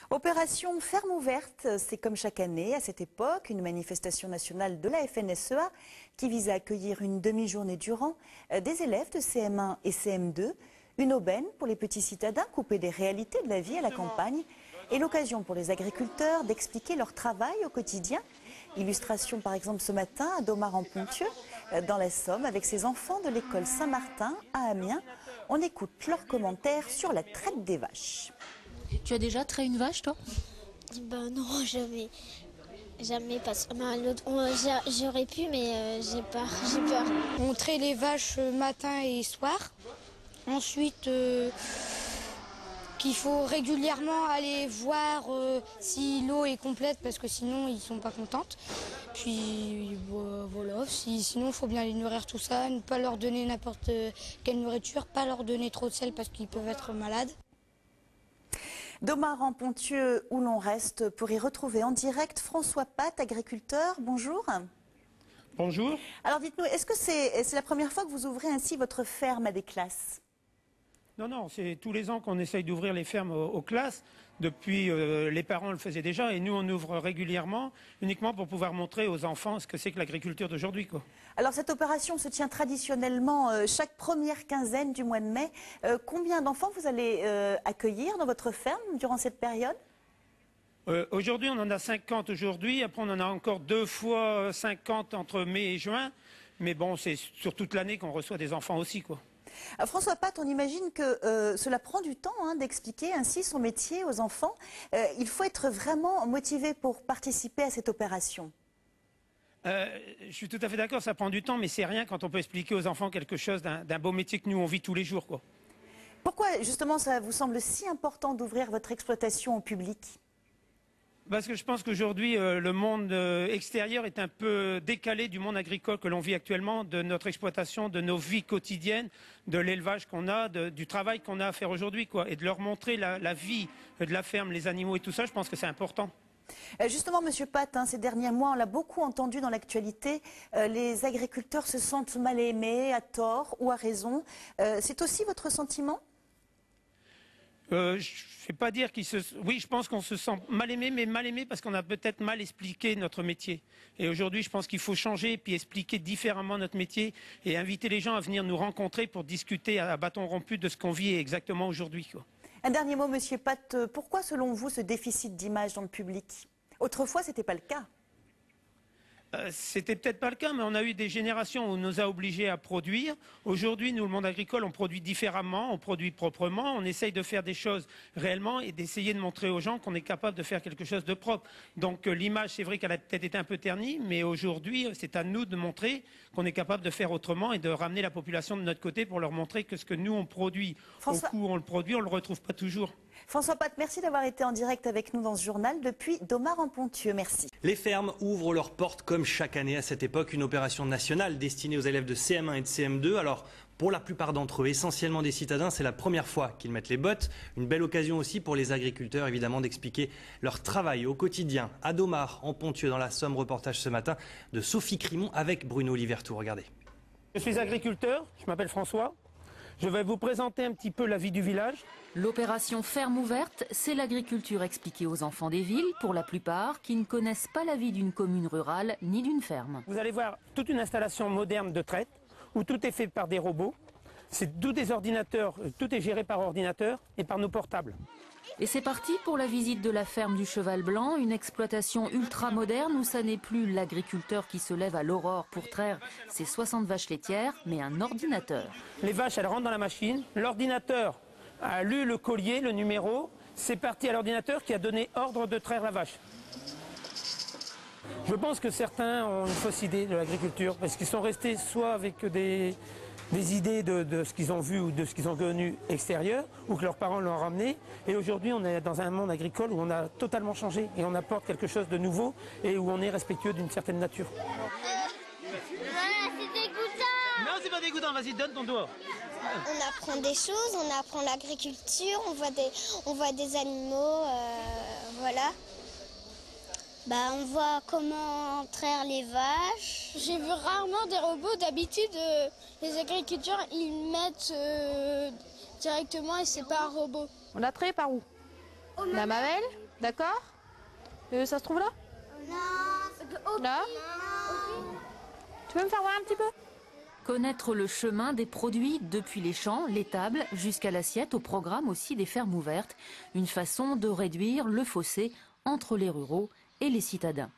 Opération Ferme ouverte, c'est comme chaque année à cette époque une manifestation nationale de la FNSEA qui vise à accueillir une demi-journée durant des élèves de CM1 et CM2, une aubaine pour les petits citadins coupés des réalités de la vie à la campagne et l'occasion pour les agriculteurs d'expliquer leur travail au quotidien. Illustration par exemple ce matin à Domar-en-Ponthieu, dans la Somme, avec ses enfants de l'école Saint-Martin à Amiens. On écoute leurs commentaires sur la traite des vaches. Tu as déjà traité une vache, toi? Ben non, jamais. Jamais, parce que j'aurais pu, mais j'ai peur. On traite les vaches matin et soir. Ensuite, qu'il faut régulièrement aller voir si l'eau est complète, parce que sinon, ils ne sont pas contentes. Puis voilà, sinon, il faut bien les nourrir tout ça, ne pas leur donner n'importe quelle nourriture, pas leur donner trop de sel parce qu'ils peuvent être malades. Domar-en-Ponthieu, où l'on reste pour y retrouver en direct François Pat, agriculteur. Bonjour. Bonjour. Alors dites-nous, est-ce que c'est la première fois que vous ouvrez ainsi votre ferme à des classes? Non, c'est tous les ans qu'on essaye d'ouvrir les fermes aux classes. Depuis, les parents le faisaient déjà et nous, on ouvre régulièrement, uniquement pour pouvoir montrer aux enfants ce que c'est que l'agriculture d'aujourd'hui, quoi. Alors, cette opération se tient traditionnellement chaque première quinzaine du mois de mai. Combien d'enfants vous allez accueillir dans votre ferme durant cette période? Aujourd'hui, on en a 50 aujourd'hui. Après, on en a encore 2 fois 50 entre mai et juin. Mais bon, c'est sur toute l'année qu'on reçoit des enfants aussi, quoi. François Pat, on imagine que cela prend du temps d'expliquer ainsi son métier aux enfants. Il faut être vraiment motivé pour participer à cette opération. Je suis tout à fait d'accord, ça prend du temps, mais c'est rien quand on peut expliquer aux enfants quelque chose d'un beau métier que nous, on vit tous les jours, quoi. Pourquoi, justement, ça vous semble si important d'ouvrir votre exploitation au public ? Parce que je pense qu'aujourd'hui, le monde extérieur est un peu décalé du monde agricole que l'on vit actuellement, de notre exploitation, de nos vies quotidiennes, de l'élevage qu'on a, du travail qu'on a à faire aujourd'hui, quoi. Et de leur montrer la vie de la ferme, les animaux et tout ça, je pense que c'est important. Justement, Monsieur Pat, ces derniers mois, on l'a beaucoup entendu dans l'actualité, les agriculteurs se sentent mal aimés, à tort ou à raison. C'est aussi votre sentiment ? Je ne vais pas dire qu'ils se... Oui, je pense qu'on se sent mal aimé, mais mal aimé parce qu'on a peut-être mal expliqué notre métier. Et aujourd'hui, je pense qu'il faut changer et puis expliquer différemment notre métier et inviter les gens à venir nous rencontrer pour discuter à bâton rompu de ce qu'on vit exactement aujourd'hui, quoi. Un dernier mot, Monsieur Pat, pourquoi selon vous ce déficit d'image dans le public? Autrefois, ce n'était pas le cas. C'était peut-être pas le cas, mais on a eu des générations où on nous a obligés à produire. Aujourd'hui, nous, le monde agricole, on produit différemment, on produit proprement, on essaye de faire des choses réellement et d'essayer de montrer aux gens qu'on est capable de faire quelque chose de propre. Donc l'image, c'est vrai qu'elle a peut-être été un peu ternie, mais aujourd'hui, c'est à nous de montrer qu'on est capable de faire autrement et de ramener la population de notre côté pour leur montrer que ce que nous, on produit, au coût où on le produit, on ne le retrouve pas toujours. François Pat, merci d'avoir été en direct avec nous dans ce journal depuis Domar-en-Ponthieu. Merci. Les fermes ouvrent leurs portes comme chaque année à cette époque, une opération nationale destinée aux élèves de CM1 et de CM2. Alors, pour la plupart d'entre eux, essentiellement des citadins, c'est la première fois qu'ils mettent les bottes. Une belle occasion aussi pour les agriculteurs, évidemment, d'expliquer leur travail au quotidien. À Domar-en-Ponthieu, dans la Somme, reportage ce matin de Sophie Crimon avec Bruno Livertou. Regardez. Je suis agriculteur, je m'appelle François. Je vais vous présenter un petit peu la vie du village. L'opération Ferme ouverte, c'est l'agriculture expliquée aux enfants des villes, pour la plupart, qui ne connaissent pas la vie d'une commune rurale ni d'une ferme. Vous allez voir toute une installation moderne de traite, où tout est fait par des robots. C'est tous des ordinateurs, tout est géré par ordinateur et par nos portables. Et c'est parti pour la visite de la ferme du Cheval Blanc, une exploitation ultra moderne où ça n'est plus l'agriculteur qui se lève à l'aurore pour traire ses 60 vaches laitières, mais un ordinateur. Les vaches, elles rentrent dans la machine, l'ordinateur a lu le collier, le numéro, c'est parti à l'ordinateur qui a donné ordre de traire la vache. Je pense que certains ont une fausse idée de l'agriculture parce qu'ils sont restés soit avec des idées de ce qu'ils ont vu ou de ce qu'ils ont connu extérieur ou que leurs parents l'ont ramené. Et aujourd'hui, on est dans un monde agricole où on a totalement changé et on apporte quelque chose de nouveau et où on est respectueux d'une certaine nature. C'est dégoûtant. Non, c'est pas dégoûtant, vas-y, donne ton doigt. On apprend des choses, on apprend l'agriculture, on voit des animaux, voilà. On voit comment traire les vaches. J'ai vu rarement des robots. D'habitude, les agriculteurs, ils mettent directement et c'est pas un robot. On l'a traité par où? La mamelle, D'accord. Ça se trouve là? Non. Là? Tu peux me faire voir un petit peu? Connaître le chemin des produits depuis les champs, l'étable, jusqu'à l'assiette, au programme aussi des fermes ouvertes. Une façon de réduire le fossé entre les ruraux et les citadins.